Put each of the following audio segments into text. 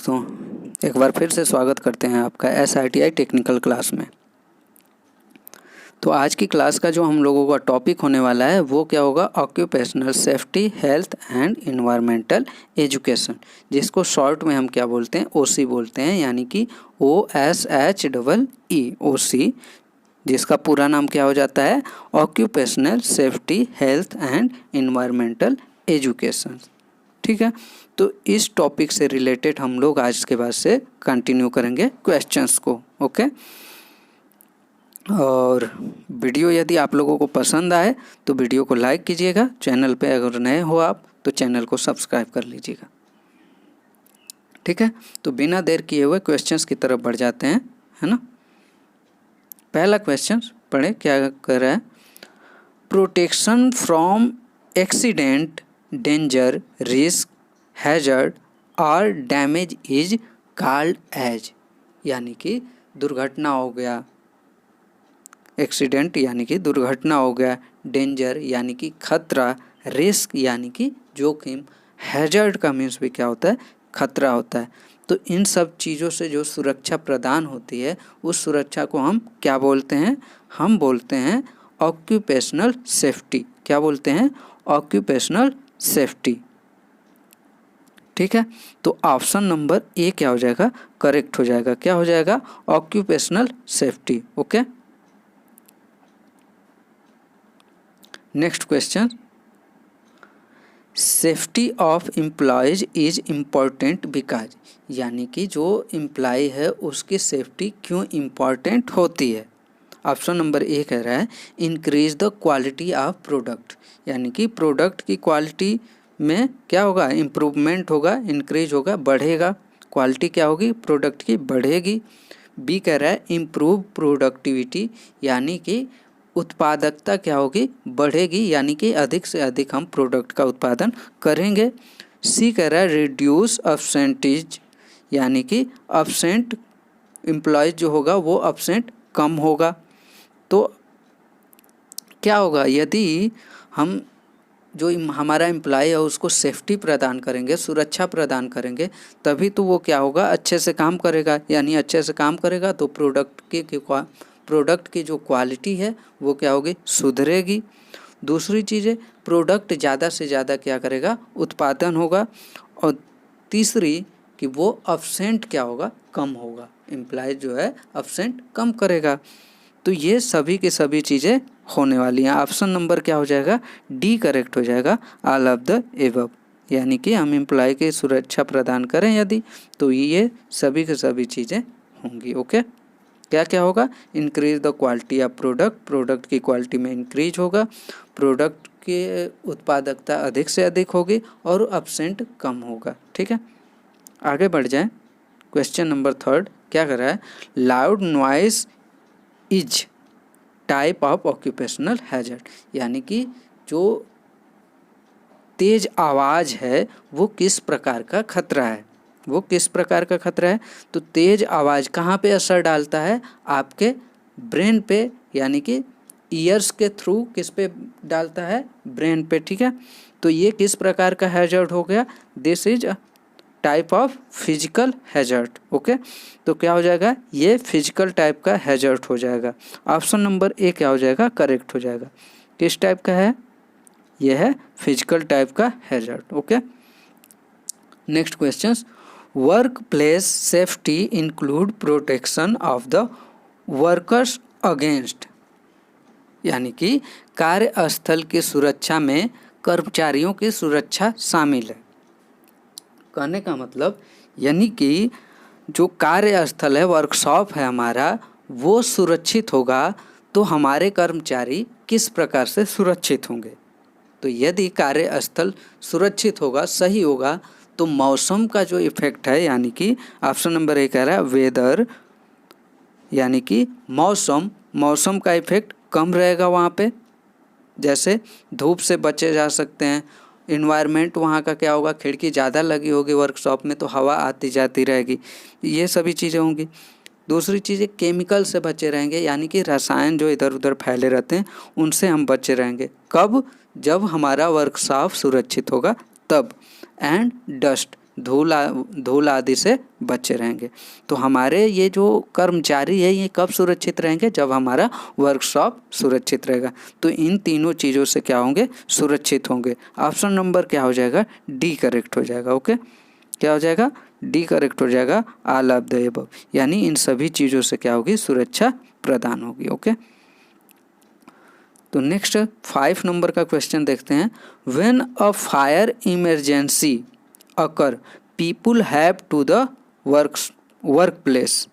दोस्तों, एक बार फिर से स्वागत करते हैं आपका SRTI टेक्निकल क्लास में। तो आज की क्लास का जो हम लोगों का टॉपिक होने वाला है वो क्या होगा, occupational safety, health and environmental education, जिसको शॉर्ट में हम क्या बोलते हैं, OC बोलते हैं, यानी कि OSHEE OC, जिसका पूरा नाम क्या हो जाता है, occupational safety, health and environmental education. ठीक है, तो इस टॉपिक से रिलेटेड हम लोग आज के बाद से कंटिन्यू करेंगे क्वेश्चंस को। ओके, और वीडियो यदि आप लोगों को पसंद आए तो वीडियो को लाइक कीजिएगा, चैनल पे अगर नए हो आप तो चैनल को सब्सक्राइब कर लीजिएगा। ठीक है, तो बिना देर किए हुए क्वेश्चंस की तरफ बढ़ जाते हैं, है ना। पहला क्वेश्चन पढ़े, क्या कर रहा है, protection from accident, danger, risk, hazard और डैमेज इज कॉल्ड एज, यानी कि दुर्घटना हो गया, एक्सीडेंट यानी कि दुर्घटना हो गया, डेंजर यानी कि खतरा, रिस्क यानी कि जोखिम, हैजर्ड का मीन्स भी क्या होता है, खतरा होता है। तो इन सब चीज़ों से जो सुरक्षा प्रदान होती है उस सुरक्षा को हम क्या बोलते हैं, हम बोलते हैं ऑक्यूपेशनल सेफ्टी। क्या बोलते हैं, ऑक्यूपेशनल सेफ्टी। ठीक है, तो ऑप्शन नंबर ए क्या हो जाएगा, करेक्ट हो जाएगा। क्या हो जाएगा, occupational safety. Okay, next question, safety of employees is important because, यानी कि जो एम्प्लॉय है उसकी सेफ्टी क्यों इम्पॉर्टेंट होती है। ऑप्शन नंबर ए कह रहा है increase the quality of product, यानी कि प्रोडक्ट की क्वालिटी में क्या होगा, इम्प्रूवमेंट होगा, इंक्रीज होगा, बढ़ेगा, क्वालिटी क्या होगी, प्रोडक्ट की बढ़ेगी। बी कह रहा है इम्प्रूव प्रोडक्टिविटी, यानी कि उत्पादकता क्या होगी, बढ़ेगी, यानी कि अधिक से अधिक हम प्रोडक्ट का उत्पादन करेंगे। सी कह रहा है रिड्यूस अब्सेंटेज, यानी कि अब्सेंट एम्प्लॉयज जो होगा वो अब्सेंट कम होगा। तो क्या होगा, यदि हम जो हमारा एम्प्लॉय है उसको सेफ्टी प्रदान करेंगे, सुरक्षा प्रदान करेंगे, तभी तो वो क्या होगा, अच्छे से काम करेगा, यानी अच्छे से काम करेगा तो प्रोडक्ट की जो क्वालिटी है वो क्या होगी, सुधरेगी। दूसरी चीज़ है प्रोडक्ट ज़्यादा से ज़्यादा क्या करेगा, उत्पादन होगा। और तीसरी कि वो अब्सेंट क्या होगा, कम होगा, एम्प्लॉय जो है अब्सेंट कम करेगा। तो ये सभी की सभी चीज़ें होने वाली हैं। ऑप्शन नंबर क्या हो जाएगा, डी करेक्ट हो जाएगा, ऑल ऑफ द एबव, यानी कि हम एम्प्लॉय की सुरक्षा प्रदान करें यदि, तो ये सभी की सभी चीज़ें होंगी। ओके, क्या क्या होगा, increase the quality of product, product की क्वालिटी में इंक्रीज होगा, प्रोडक्ट की उत्पादकता अधिक से अधिक होगी और अब्सेंट कम होगा। ठीक है, आगे बढ़ जाएं। क्वेश्चन नंबर थर्ड क्या कर रहा है, loud noise is type of occupational hazard, यानी कि जो तेज आवाज़ है वो किस प्रकार का खतरा है, वो किस प्रकार का खतरा है। तो तेज आवाज़ कहाँ पे असर डालता है, आपके ब्रेन पे, यानी कि ईयर्स के थ्रू किस पे डालता है, ब्रेन पे। ठीक है, तो ये किस प्रकार का हैजर्ड हो गया, this is type of physical hazard. Okay, तो क्या हो जाएगा, ये फिजिकल टाइप का हैजर्ड हो जाएगा। ऑप्शन नंबर ए क्या हो जाएगा, करेक्ट हो जाएगा। किस टाइप का है, ये है फिजिकल टाइप का hazard. Okay, next question, work place safety include protection of the workers against, यानी कि कार्यस्थल की सुरक्षा में कर्मचारियों की सुरक्षा शामिल है। कहने का मतलब यानी कि जो कार्यस्थल है, वर्कशॉप है हमारा, वो सुरक्षित होगा तो हमारे कर्मचारी किस प्रकार से सुरक्षित होंगे। तो यदि कार्यस्थल सुरक्षित होगा, सही होगा, तो मौसम का जो इफेक्ट है, यानी कि ऑप्शन नंबर ए कह रहा है वेदर, यानी कि मौसम का इफेक्ट कम रहेगा वहाँ पे, जैसे धूप से बचे जा सकते हैं। इन्वायरमेंट वहाँ का क्या होगा, खिड़की ज़्यादा लगी होगी वर्कशॉप में तो हवा आती जाती रहेगी, ये सभी चीज़ें होंगी। दूसरी चीज़ें केमिकल से बचे रहेंगे, यानी कि रसायन जो इधर उधर फैले रहते हैं उनसे हम बचे रहेंगे। कब, जब हमारा वर्कशॉप सुरक्षित होगा तब। एंड डस्ट, धूल आदि से बचे रहेंगे। तो हमारे ये जो कर्मचारी है ये कब सुरक्षित रहेंगे, जब हमारा वर्कशॉप सुरक्षित रहेगा। तो इन तीनों चीज़ों से क्या होंगे, सुरक्षित होंगे। ऑप्शन नंबर क्या हो जाएगा, डी करेक्ट हो जाएगा। ओके, क्या हो जाएगा, डी करेक्ट हो जाएगा, ऑल ऑफ द अबव, यानी इन सभी चीज़ों से क्या होगी, सुरक्षा प्रदान होगी। ओके, तो नेक्स्ट 5 नंबर का क्वेश्चन देखते हैं। When a fire emergency occur people have to the work place,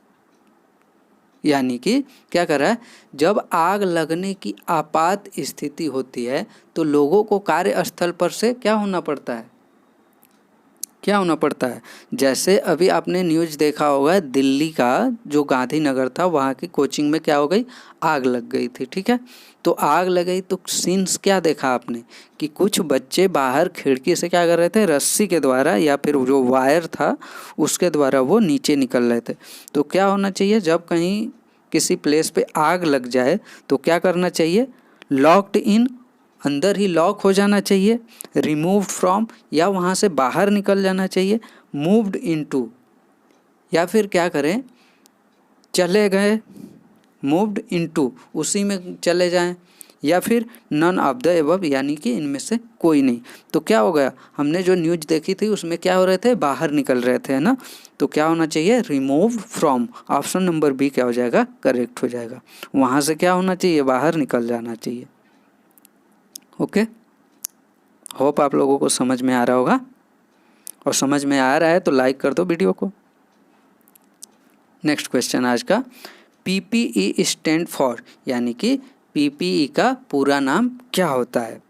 यानी कि क्या कर रहा है, जब आग लगने की आपात स्थिति होती है तो लोगों को कार्यस्थल पर से क्या होना पड़ता है, क्या होना पड़ता है। जैसे अभी आपने न्यूज़ देखा होगा, दिल्ली का जो गांधीनगर था वहाँ की कोचिंग में क्या हो गई, आग लग गई थी। ठीक है, तो आग लग गई तो सीन्स क्या देखा आपने कि कुछ बच्चे बाहर खिड़की से क्या कर रहे थे, रस्सी के द्वारा या फिर जो वायर था उसके द्वारा वो नीचे निकल रहे थे। तो क्या होना चाहिए, जब कहीं किसी प्लेस पे आग लग जाए तो क्या करना चाहिए, लॉक्ड इन, अंदर ही लॉक हो जाना चाहिए, रिमूव्ड फ्रॉम या वहाँ से बाहर निकल जाना चाहिए, मूव्ड इनटू या फिर क्या करें, चले गए, मूव्ड इनटू उसी में चले जाएं, या फिर नन ऑफ द अबव, यानी कि इनमें से कोई नहीं। तो क्या हो गया, हमने जो न्यूज़ देखी थी उसमें क्या हो रहे थे, बाहर निकल रहे थे, है ना। तो क्या होना चाहिए, removed from, option number B क्या हो जाएगा, करेक्ट हो जाएगा। वहाँ से क्या होना चाहिए, बाहर निकल जाना चाहिए। ओके, होप आप लोगों को समझ में आ रहा होगा, और समझ में आ रहा है तो लाइक कर दो वीडियो को। नेक्स्ट क्वेश्चन आज का, पीपीई स्टैंड फॉर, यानी कि पीपीई का पूरा नाम क्या होता है।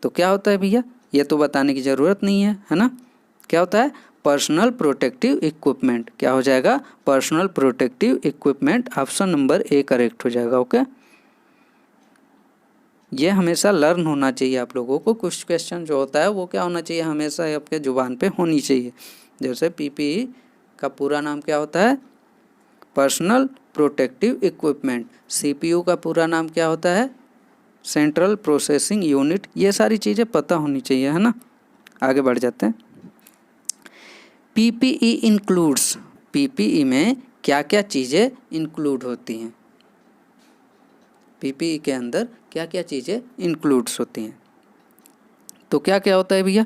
तो क्या होता है भैया, ये तो बताने की ज़रूरत नहीं है ना। क्या होता है, पर्सनल प्रोटेक्टिव इक्विपमेंट। क्या हो जाएगा, personal protective equipment, option number A correct हो जाएगा। ओके, ये हमेशा लर्न होना चाहिए आप लोगों को। कुछ क्वेश्चन जो होता है वो क्या होना चाहिए, हमेशा आपके जुबान पे होनी चाहिए। जैसे पीपीई का पूरा नाम क्या होता है, पर्सनल प्रोटेक्टिव इक्विपमेंट। सीपीयू का पूरा नाम क्या होता है, सेंट्रल प्रोसेसिंग यूनिट। ये सारी चीज़ें पता होनी चाहिए, है ना। आगे बढ़ जाते हैं। पीपीई इंक्लूड्स, पीपीई में क्या क्या चीज़ें इंक्लूड होती हैं, पीपीई के अंदर क्या क्या चीज़ें इंक्लूड्स होती हैं। तो क्या क्या होता है भैया,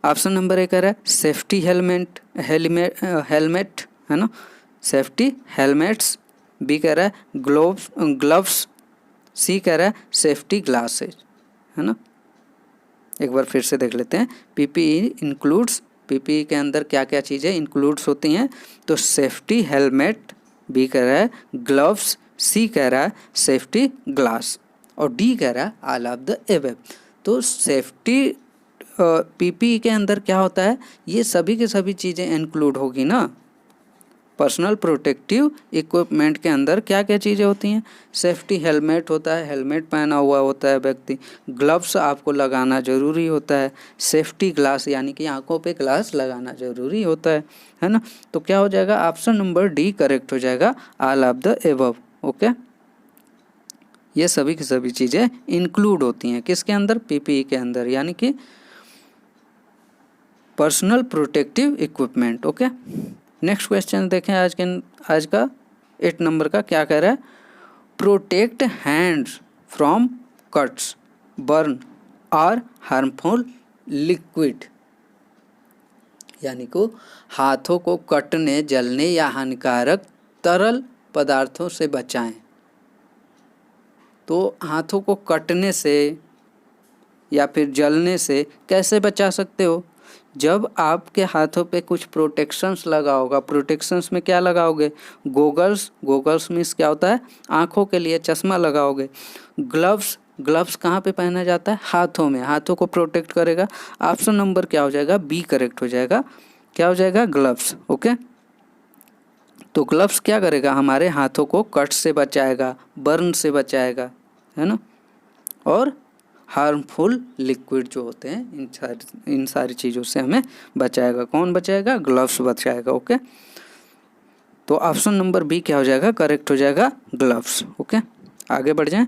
ऑप्शन नंबर ए कह रहा है सेफ्टी हेलमेट है ना, सेफ्टी हेलमेट्स। बी कह रहा है ग्लव्स। सी कह रहा है सेफ्टी ग्लासेज, है ना। एक बार फिर से देख लेते हैं, पीपीई इंक्लूड्स, पीपीई के अंदर क्या क्या चीज़ें इंक्लूड्स होती हैं। तो सेफ्टी हेलमेट, बी कह रहा है ग्लव्स, सी कह रहा है सेफ्टी ग्लास, और डी कह रहा है ऑल ऑफ द अबव। तो सेफ्टी पीपीई के अंदर क्या होता है, ये सभी के सभी चीज़ें इंक्लूड होगी ना। पर्सनल प्रोटेक्टिव इक्विपमेंट के अंदर क्या क्या चीज़ें होती हैं, सेफ्टी हेलमेट होता है, हेलमेट पहना हुआ होता है व्यक्ति, ग्लव्स आपको लगाना ज़रूरी होता है, सेफ्टी ग्लास यानी कि आंखों पे ग्लास लगाना ज़रूरी होता है ना। तो क्या हो जाएगा, ऑप्शन नंबर डी करेक्ट हो जाएगा, all of the above. Okay, ये सभी की सभी चीज़ें इंक्लूड होती हैं किसके अंदर, पीपीई के अंदर, यानी कि personal protective equipment. Okay, next question देखें आज का 8 नंबर का क्या कह रहा है, protect hands from cuts, burn और हार्मफुल लिक्विड, यानी को हाथों को कटने, जलने या हानिकारक तरल पदार्थों से बचाएं। तो हाथों को कटने से या फिर जलने से कैसे बचा सकते हो, जब आपके हाथों पे कुछ प्रोटेक्शंस लगा होगा। प्रोटेक्शंस में क्या लगाओगे, गोगल्स मीन्स क्या होता है, आँखों के लिए चश्मा लगाओगे। ग्लव्स कहाँ पे पहना जाता है, हाथों में, हाथों को प्रोटेक्ट करेगा। ऑप्शन नंबर क्या हो जाएगा, बी करेक्ट हो जाएगा। क्या हो जाएगा, ग्लव्स। ओके, तो ग्लव्स क्या करेगा, हमारे हाथों को कट से बचाएगा, बर्न से बचाएगा, है ना, और हार्मफुल लिक्विड जो होते हैं इन सारी चीज़ों से हमें बचाएगा। कौन बचाएगा, ग्लव्स बचाएगा। ओके, तो ऑप्शन नंबर बी क्या हो जाएगा, करेक्ट हो जाएगा, ग्लव्स। ओके, आगे बढ़ जाएं।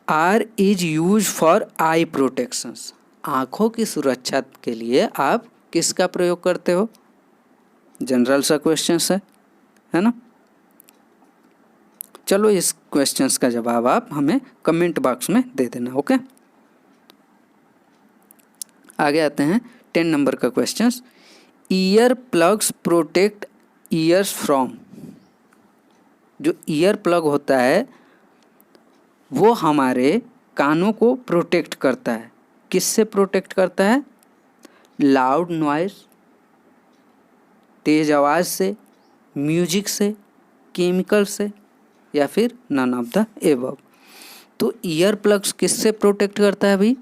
Are is use for eye protections, आँखों की सुरक्षा के लिए आप किसका प्रयोग करते हो? जनरल सा क्वेश्चन है ना। चलो इस क्वेश्चंस का जवाब आप हमें कमेंट बॉक्स में दे देना। ओके, आगे आते हैं 10 नंबर का questions. Ear plugs protect years from. जो ईयर प्लग होता है वो हमारे कानों को प्रोटेक्ट करता है। किससे प्रोटेक्ट करता है? लाउड नॉइस, तेज आवाज़ से, म्यूजिक से, केमिकल से, या फिर नन ऑफ द एबव। तो ईयर प्लग्स किससे प्रोटेक्ट करता है भाई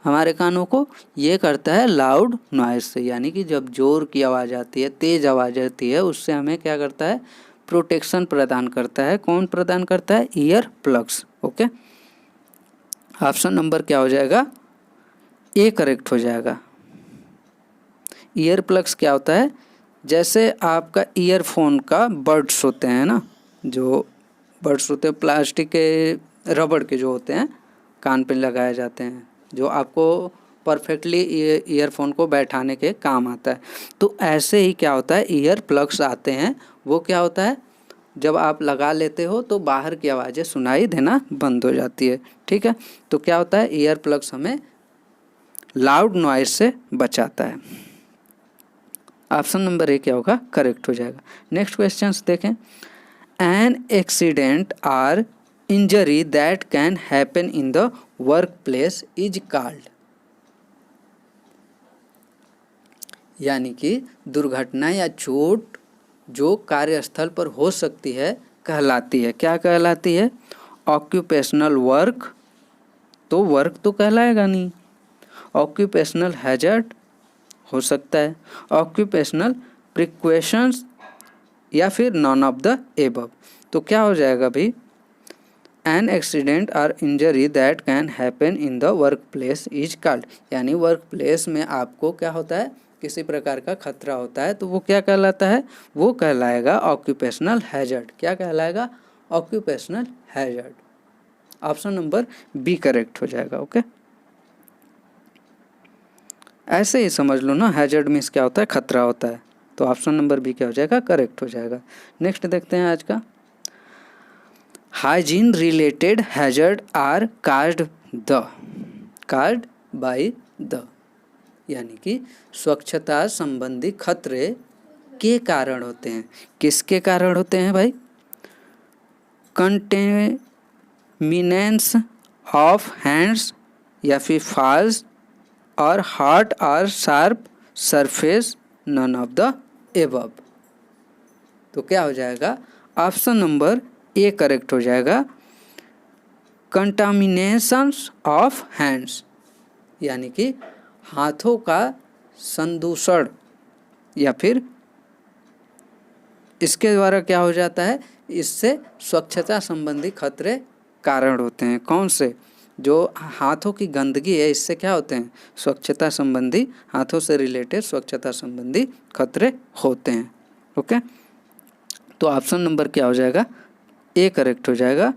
हमारे कानों को? ये करता है लाउड नॉइस से, यानी कि जब जोर की आवाज़ आती है, तेज आवाज़ आती है, उससे हमें क्या करता है? प्रोटेक्शन प्रदान करता है। कौन प्रदान करता है? Ear plugs. Okay, option number क्या हो जाएगा? ए करेक्ट हो जाएगा। ईयर प्लग्स क्या होता है? जैसे आपका ईयरफोन का बड्स होते हैं ना, जो बड्स होते हैं प्लास्टिक के, रबड़ के जो होते हैं, कान पे लगाए जाते हैं, जो आपको परफेक्टली ईयरफोन को बैठाने के काम आता है। तो ऐसे ही क्या होता है, ईयर प्लग्स आते हैं। वो क्या होता है, जब आप लगा लेते हो तो बाहर की आवाज़ें सुनाई देना बंद हो जाती है। ठीक है, तो क्या होता है, ईयर प्लग्स हमें लाउड नॉइज से बचाता है। ऑप्शन नंबर ए क्या होगा? करेक्ट हो जाएगा। नेक्स्ट क्वेश्चन देखें। An accident or injury that can happen in the work place is called. यानी कि दुर्घटना या चोट जो कार्यस्थल पर हो सकती है कहलाती है, क्या कहलाती है? ऑक्यूपेशनल वर्क, तो वर्क तो कहलाएगा नहीं। ऑक्यूपेशनल हैजर्ड हो सकता है, ऑक्यूपेशनल प्रिकॉशंस, या फिर नॉन ऑफ द एबव। तो क्या हो जाएगा भाई? एन एक्सीडेंट और injury that can happen in the work place is called. यानी वर्क प्लेस में आपको क्या होता है, किसी प्रकार का खतरा होता है, तो वो क्या कहलाता है? वो कहलाएगा ऑक्यूपेशनल हैजर्ड। क्या कहलाएगा? Occupational hazard. Option number B correct हो जाएगा। ओके, ऐसे ही समझ लो ना, हैजर्ड मीन्स क्या होता है? खतरा होता है। तो ऑप्शन नंबर बी क्या हो जाएगा? करेक्ट हो जाएगा। नेक्स्ट देखते हैं आज का। Hygiene related hazard are caused by the. यानी कि स्वच्छता संबंधी खतरे के कारण होते हैं। किसके कारण होते हैं भाई? कंटेमिनेंस ऑफ हैंड्स, या फिर फॉल्स, और हार्ड और sharp surface, none of the above. तो क्या हो जाएगा? ऑप्शन नंबर ए करेक्ट हो जाएगा। कंटामिनेशंस ऑफ हैंड्स, यानी कि हाथों का संदूषण, या फिर इसके द्वारा क्या हो जाता है, इससे स्वच्छता संबंधी खतरे कारण होते हैं। कौन से? जो हाथों की गंदगी है, इससे क्या होते हैं? स्वच्छता संबंधी, हाथों से रिलेटेड स्वच्छता संबंधी खतरे होते हैं। ओके, तो ऑप्शन नंबर क्या हो जाएगा? ए करेक्ट हो जाएगा।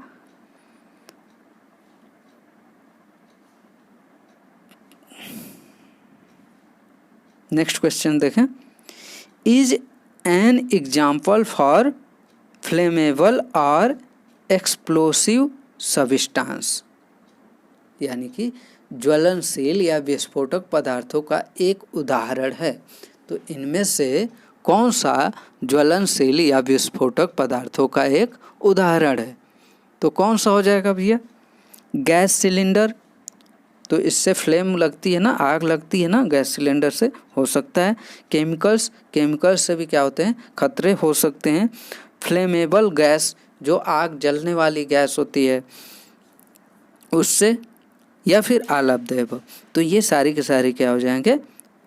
नेक्स्ट क्वेश्चन देखें। Is an example for flammable और एक्सप्लोसिव सब्सटेंस। यानी कि ज्वलनशील या विस्फोटक पदार्थों का एक उदाहरण है। तो इनमें से कौन सा ज्वलनशील या विस्फोटक पदार्थों का एक उदाहरण है? तो कौन सा हो जाएगा भैया? गैस सिलेंडर, तो इससे फ्लेम लगती है ना, आग लगती है ना गैस सिलेंडर से, हो सकता है। केमिकल्स से भी क्या होते हैं? खतरे हो सकते हैं। फ्लेमेबल गैस, जो आग जलने वाली गैस होती है, उससे, या फिर ऑल ऑफ द अबव। तो ये सारी के सारी क्या हो जाएंगे?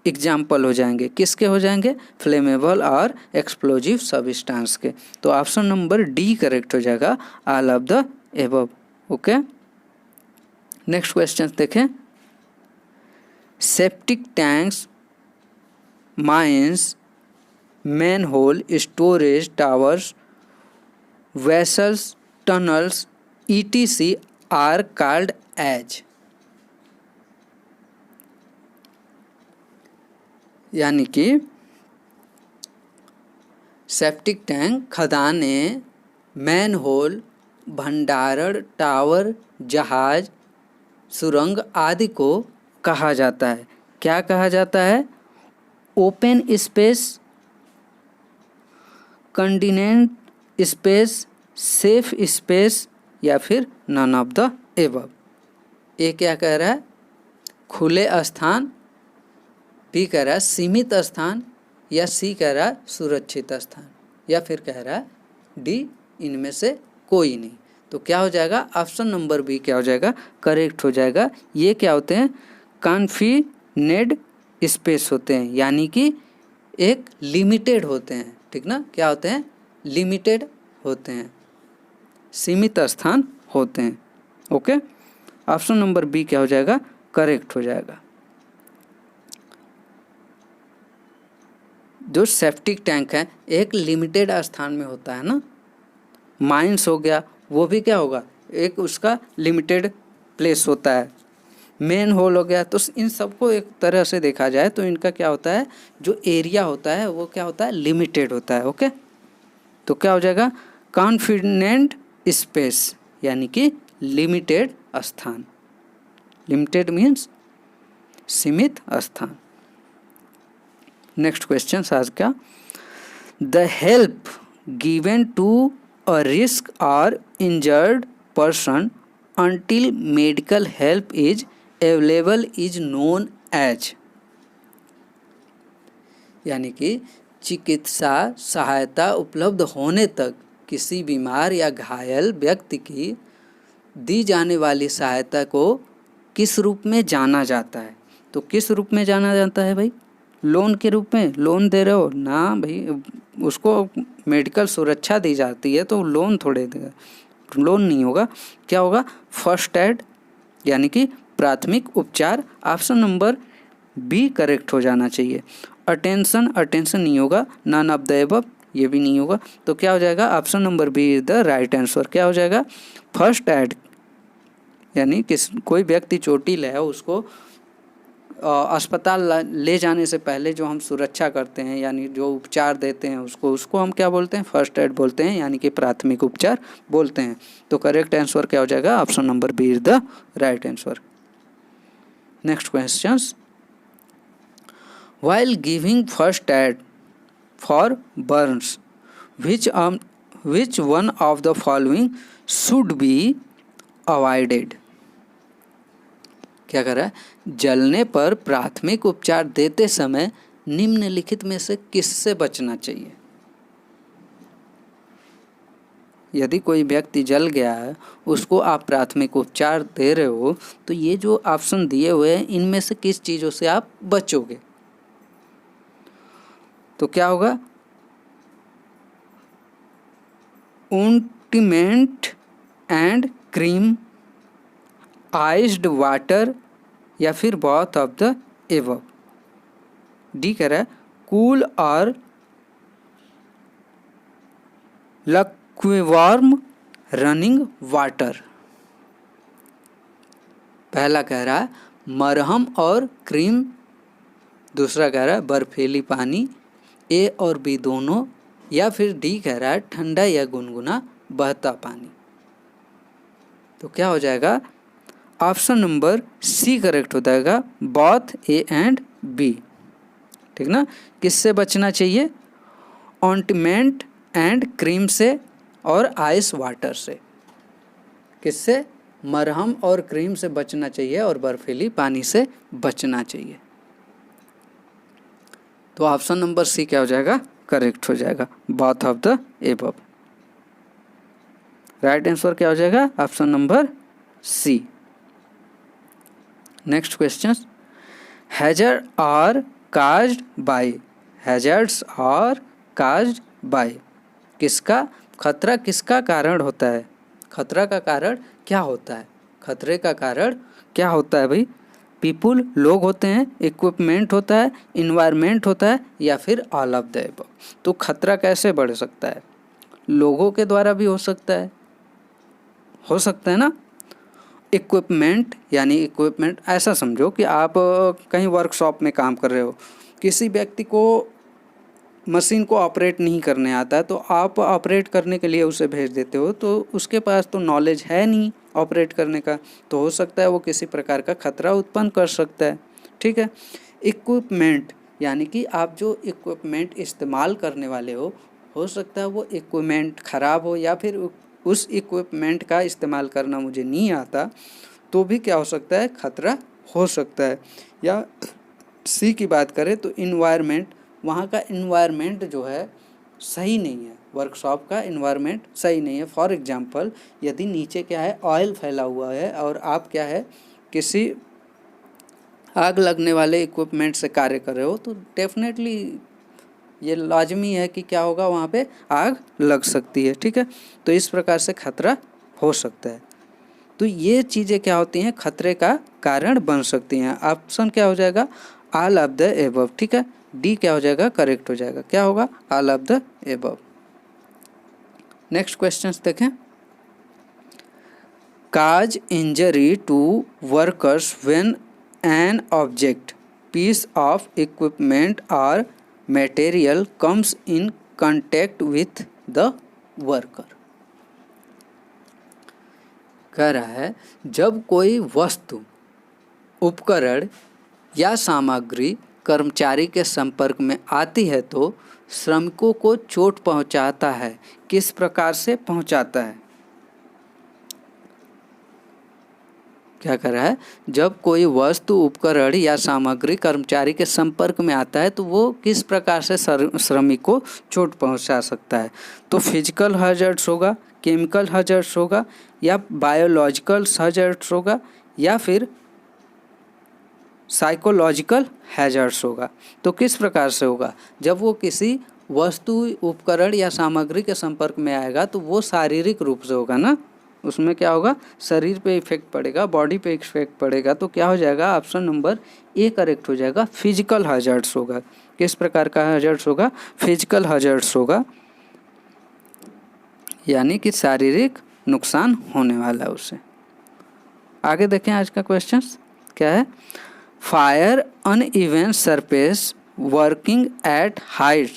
एग्जाम्पल हो जाएंगे। किसके हो जाएंगे? फ्लेमेबल और एक्सप्लोजिव सब्सटेंस के। तो ऑप्शन नंबर डी करेक्ट हो जाएगा, all of the above. Okay, next question देखें। Septic tanks, mines, manhole, storage towers, vessels, tunnels, etc are called as. यानी कि सेप्टिक टैंक, खदानें, मैनहोल, भंडारण टावर, जहाज, सुरंग आदि को कहा जाता है। क्या कहा जाता है? Open space, continent space, safe space, या फिर नन ऑफ द एबव। ए क्या कह रहा है? खुले स्थान, बी कह रहा है सीमित स्थान, या सी कह रहा है सुरक्षित स्थान, या फिर कह रहा है डी इनमें से कोई नहीं। तो क्या हो जाएगा? ऑप्शन नंबर बी क्या हो जाएगा? करेक्ट हो जाएगा। ये क्या होते हैं? कॉन्फिनेड स्पेस होते हैं, यानी कि एक लिमिटेड होते हैं। ठीक ना? क्या होते हैं? लिमिटेड होते हैं, सीमित स्थान होते हैं। ओके, ऑप्शन नंबर बी क्या हो जाएगा? करेक्ट हो जाएगा। जो सेप्टिक टैंक है एक लिमिटेड स्थान में होता है ना। माइंस हो गया, वो भी क्या होगा? एक उसका लिमिटेड प्लेस होता है। मेन होल हो गया। तो इन सबको एक तरह से देखा जाए तो इनका क्या होता है? जो एरिया होता है वो क्या होता है? लिमिटेड होता है। ओके, तो क्या हो जाएगा? कॉन्फिनेंट स्पेस, यानी कि लिमिटेड स्थान। लिमिटेड मीन्स सीमित स्थान। नेक्स्ट क्वेश्चन आज का, the help given to a risk और injured person until medical help is available is known as, यानी कि चिकित्सा सहायता उपलब्ध होने तक किसी बीमार या घायल व्यक्ति की दी जाने वाली सहायता को किस रूप में जाना जाता है? तो किस रूप में जाना जाता है भाई? लोन के रूप में? लोन दे रहे हो ना भाई, उसको मेडिकल सुरक्षा दी जाती है तो लोन थोड़े देगा, लोन नहीं होगा। क्या होगा? फर्स्ट एड, यानी कि प्राथमिक उपचार। ऑप्शन नंबर बी करेक्ट हो जाना चाहिए। अटेंशन, अटेंशन नहीं होगा। नन ऑफ द एबव, ये भी नहीं होगा। तो क्या हो जाएगा? Option number B is the right answer. क्या हो जाएगा? फर्स्ट एड, यानी कोई व्यक्ति चोटिल है उसको अस्पताल ले जाने से पहले जो हम सुरक्षा करते हैं, यानी जो उपचार देते हैं उसको हम क्या बोलते हैं? फर्स्ट एड बोलते हैं, यानी कि प्राथमिक उपचार बोलते हैं। तो करेक्ट आंसर क्या हो जाएगा? Option number B is the right answer. Next questions, while giving first aid for burns which one of the following should be avoided? क्या कर रहा है? जलने पर प्राथमिक उपचार देते समय निम्नलिखित में से किससे बचना चाहिए? यदि कोई व्यक्ति जल गया है, उसको आप प्राथमिक उपचार दे रहे हो, तो ये जो ऑप्शन दिए हुए हैं इनमें से किस चीज़ों से आप बचोगे? तो क्या होगा? Ointment and cream, iced water, या फिर both of the above. D कह रहा है कूल और लक्विवार्म रनिंग वाटर। पहला कह रहा है मरहम और क्रीम, दूसरा कह रहा है बर्फीली पानी। ए और बी दोनों, या फिर डी कह रहा है ठंडा या गुनगुना बहता पानी। तो क्या हो जाएगा? ऑप्शन नंबर सी करेक्ट हो जाएगा, बोथ ए एंड बी। ठीक ना? किससे बचना चाहिए? ऑइंटमेंट एंड क्रीम से और आइस वाटर से। किससे? मरहम और क्रीम से बचना चाहिए और बर्फीली पानी से बचना चाहिए। तो ऑप्शन नंबर सी क्या हो जाएगा? करेक्ट हो जाएगा, both of the above. Right answer क्या हो जाएगा? Option number C. Next question, hazard are caused by, hazards are caused by, किसका खतरा किसका कारण होता है? खतरा का कारण क्या होता है? खतरे का कारण क्या होता है भाई? पीपुल, लोग होते हैं, इक्विपमेंट होता है, इन्वायरमेंट होता है, या फिर ऑल ऑफ द एबव। तो खतरा कैसे बढ़ सकता है? लोगों के द्वारा भी हो सकता है ना। इक्विपमेंट, यानी इक्विपमेंट ऐसा समझो कि आप कहीं वर्कशॉप में काम कर रहे हो, किसी व्यक्ति को मशीन को ऑपरेट नहीं करने आता है तो आप ऑपरेट करने के लिए उसे भेज देते हो, तो उसके पास तो नॉलेज है नहीं ऑपरेट करने का, तो हो सकता है वो किसी प्रकार का खतरा उत्पन्न कर सकता है। ठीक है। इक्विपमेंट यानी कि आप जो इक्विपमेंट इस्तेमाल करने वाले हो सकता है वो इक्विपमेंट ख़राब हो या फिर उस इक्विपमेंट का इस्तेमाल करना मुझे नहीं आता, तो भी क्या हो सकता है, खतरा हो सकता है। या सी की बात करें तो इन्वायरमेंट, वहाँ का इन्वायरमेंट जो है सही नहीं है, वर्कशॉप का इन्वायरमेंट सही नहीं है। फॉर एग्जांपल यदि नीचे क्या है, ऑयल फैला हुआ है और आप क्या है किसी आग लगने वाले इक्विपमेंट से कार्य कर रहे हो, तो डेफिनेटली ये लाजमी है कि क्या होगा, वहाँ पे आग लग सकती है। ठीक है। तो इस प्रकार से खतरा हो सकता है। तो ये चीज़ें क्या होती हैं, खतरे का कारण बन सकती हैं। ऑप्शन क्या हो जाएगा, ऑल ऑफ द एबव। ठीक है। डी क्या हो जाएगा, करेक्ट हो जाएगा। क्या होगा, all of the above. Next questions देखें। Cause injury to workers when an object, piece of equipment or material comes in contact with the worker। कह रहा है जब कोई वस्तु, उपकरण या सामग्री कर्मचारी के संपर्क में आती है तो श्रमिकों को चोट पहुंचाता है। किस प्रकार से पहुंचाता है? क्या कर रहा है, जब कोई वस्तु, उपकरण या सामग्री कर्मचारी के संपर्क में आता है तो वो किस प्रकार से श्रमिक को चोट पहुंचा सकता है? तो फिजिकल हैजर्ड्स होगा, केमिकल हैजर्ड्स होगा, या बायोलॉजिकल हैजर्ड्स होगा, या फिर साइकोलॉजिकल हैजर्ड्स होगा। तो किस प्रकार से होगा? जब वो किसी वस्तु, उपकरण या सामग्री के संपर्क में आएगा तो वो शारीरिक रूप से होगा ना, उसमें क्या होगा, शरीर पे इफेक्ट पड़ेगा, बॉडी पे इफेक्ट पड़ेगा। तो क्या हो जाएगा, ऑप्शन नंबर ए करेक्ट हो जाएगा, फिजिकल हैजर्ड्स होगा। किस प्रकार का हैजर्ड्स होगा? फिजिकल हैजर्ड्स होगा, यानी कि शारीरिक नुकसान होने वाला है उससे। आगे देखें आज का क्वेश्चन क्या है। Fire uneven surface working at height,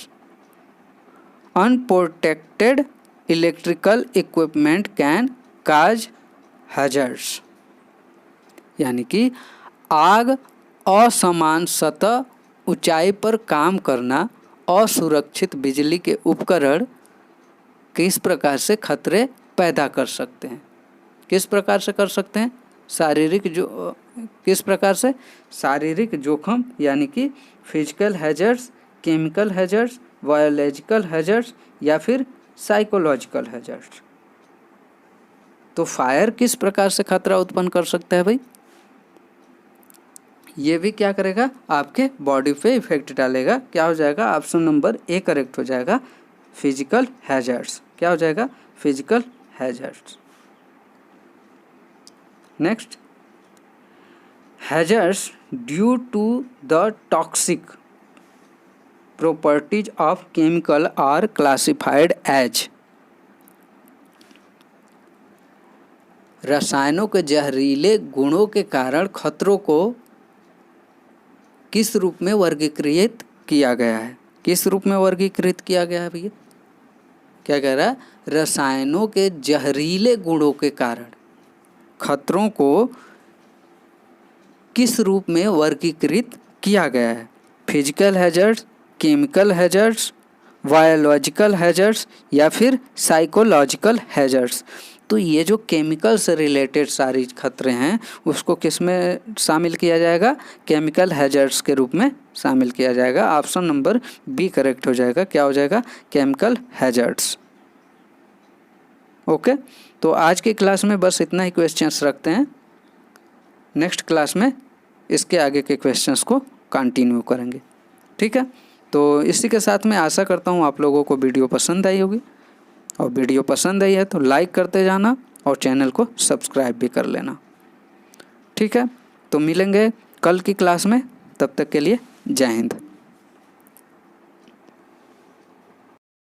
unprotected electrical equipment can cause hazards. यानी कि आग, असमान सतह, ऊंचाई पर काम करना, असुरक्षित बिजली के उपकरण किस प्रकार से खतरे पैदा कर सकते हैं? किस प्रकार से कर सकते हैं? किस प्रकार से? शारीरिक जोखिम, यानी कि physical hazards, chemical hazards, biological hazards, या फिर साइकोलॉजिकल हैजर्ड्स। तो फायर किस प्रकार से खतरा उत्पन्न कर सकता है भाई? ये भी क्या करेगा, आपके बॉडी पे इफेक्ट डालेगा। क्या हो जाएगा, ऑप्शन नंबर ए करेक्ट हो जाएगा, फिजिकल हैजर्ड्स। क्या हो जाएगा, physical hazards. Next, hazards due to the toxic properties of chemical are classified as. रसायनों के जहरीले गुणों के कारण खतरों को किस रूप में वर्गीकृत किया गया है? किस रूप में वर्गीकृत किया गया है भैया? क्या कह रहा है, रसायनों के जहरीले गुणों के कारण खतरों को किस रूप में वर्गीकृत किया गया है? Physical hazards, chemical hazards, biological hazards, या फिर साइकोलॉजिकल हैजर्ड्स। तो ये जो केमिकल से रिलेटेड सारी खतरे हैं उसको किस में शामिल किया जाएगा? केमिकल हैजर्ड्स के रूप में शामिल किया जाएगा। ऑप्शन नंबर बी करेक्ट हो जाएगा। क्या हो जाएगा, केमिकल हैजर्ड्स। ओके, तो आज की क्लास में बस इतना ही क्वेश्चंस रखते हैं। नेक्स्ट क्लास में इसके आगे के क्वेश्चंस को कंटिन्यू करेंगे। ठीक है, तो इसी के साथ मैं आशा करता हूँ आप लोगों को वीडियो पसंद आई होगी, और वीडियो पसंद आई है तो लाइक करते जाना और चैनल को सब्सक्राइब भी कर लेना। ठीक है, तो मिलेंगे कल की क्लास में, तब तक के लिए जय हिंद।